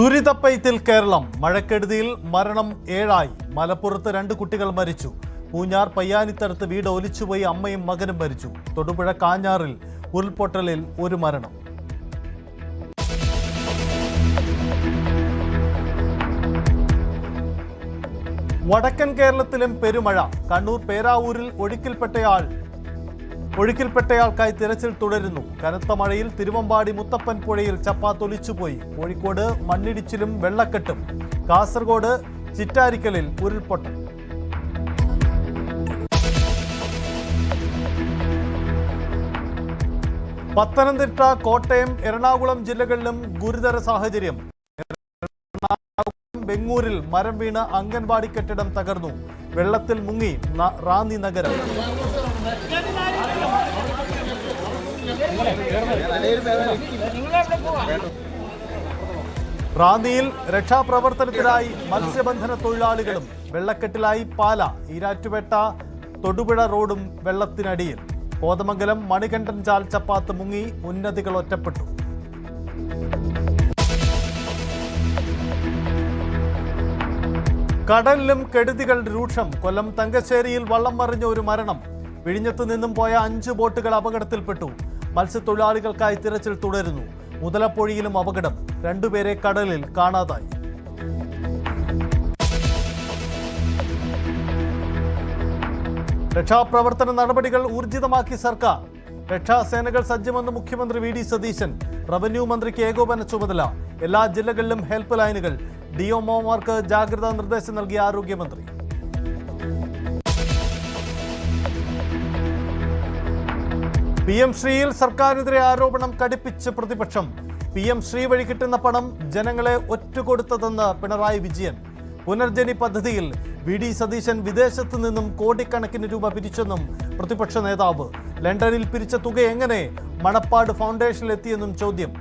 ദുരിതപ്പെയ്ത്തിൽ കേരളം. മഴക്കെടുതിയിൽ മരണം 7 മലപ്പുറത്ത് 2 കുട്ടികൾ മരിച്ചു. പൂഞ്ഞാർ പയ്യാനിത്തടുത്ത് വീട് ഒലിച്ചുപോയി അമ്മയും മകനും മരിച്ചു. തൊടുപുഴ കാഞ്ഞാറിൽ ഉരുൾപൊട്ടലിൽ 1 മരണം. വടക്കൻ കേരളത്തിലും പെരുമഴ. കണ്ണൂർ പേരാവൂരിൽ ഒഴുക്കിൽപ്പെട്ടയാൾക്കായി തിരച്ചിൽ തുടരുന്നു. കനത്ത മഴയിൽ തിരുവമ്പാടി മുത്തപ്പൻ പുഴയിൽ ചപ്പാത്തൊലിച്ചുപോയി. കോഴിക്കോട് മണ്ണിടിച്ചിലും വെള്ളക്കെട്ടും. കാസർഗോഡ് ചിറ്റാരിക്കലിൽ ഉരുൾപൊട്ടൽ. പത്തനംതിട്ട, കോട്ടയം, എറണാകുളം ജില്ലകളിലും ഗുരുതര സാഹചര്യം. ബെങ്ങൂരിൽ മരം വീണ് അംഗൻവാടി കെട്ടിടം തകർന്നു. വെള്ളത്തിൽ മുങ്ങി റാന്നി നഗരം. റാന്നിയിൽ രക്ഷാപ്രവർത്തനത്തിനായി മത്സ്യബന്ധന തൊഴിലാളികളും. വെള്ളക്കെട്ടിലായി പാല. ഈരാറ്റുപേട്ട തൊടുപുഴ റോഡും വെള്ളത്തിനടിയിൽ. കോതമംഗലം മണികണ്ഠൻ ചാൽ ചപ്പാത്ത് മുങ്ങി. ഉന്നതികൾ ഒറ്റപ്പെട്ടു. കടലിലും കെടുതികൾ രൂക്ഷം. കൊല്ലം തങ്കശ്ശേരിയിൽ വള്ളം മറിഞ്ഞ 1 മരണം. വിഴിഞ്ഞത്ത് നിന്നും പോയ 5 ബോട്ടുകൾ അപകടത്തിൽപ്പെട്ടു. മത്സ്യത്തൊഴിലാളികൾക്കായി തിരച്ചിൽ തുടരുന്നു. മുതലപ്പൊഴിയിലും അപകടം. 2 പേരെ കടലിൽ കാണാതായി. രക്ഷാപ്രവർത്തന നടപടികൾ ഊർജിതമാക്കി സർക്കാർ. രക്ഷാസേനകൾ സജ്ജമെന്ന് മുഖ്യമന്ത്രി വി ഡി സതീശൻ. റവന്യൂ മന്ത്രിക്ക് ഏകോപന ചുമതല. എല്ലാ ജില്ലകളിലും ഹെൽപ്പ് ലൈനുകൾ. ഡിഒമാർക്ക് ജാഗ്രതാ നിർദ്ദേശം നൽകിയ ആരോഗ്യമന്ത്രി. PM ശ്രീയിൽ സർക്കാരിനെതിരെ ആരോപണം കടുപ്പിച്ച് പ്രതിപക്ഷം. PM ശ്രീ വഴി കിട്ടുന്ന പണം ജനങ്ങളെ ഒറ്റുകൊടുത്തതെന്ന് പിണറായി വിജയൻ. പുനർജനി പദ്ധതിയിൽ വി ഡി സതീശൻ വിദേശത്തു നിന്നും കോടിക്കണക്കിന് രൂപ പിരിച്ചെന്നും പ്രതിപക്ഷ നേതാവ്. ലണ്ടനിൽ പിരിച്ച തുക എങ്ങനെ മണപ്പാട് ഫൗണ്ടേഷനിലെത്തിയെന്നും ചോദ്യം.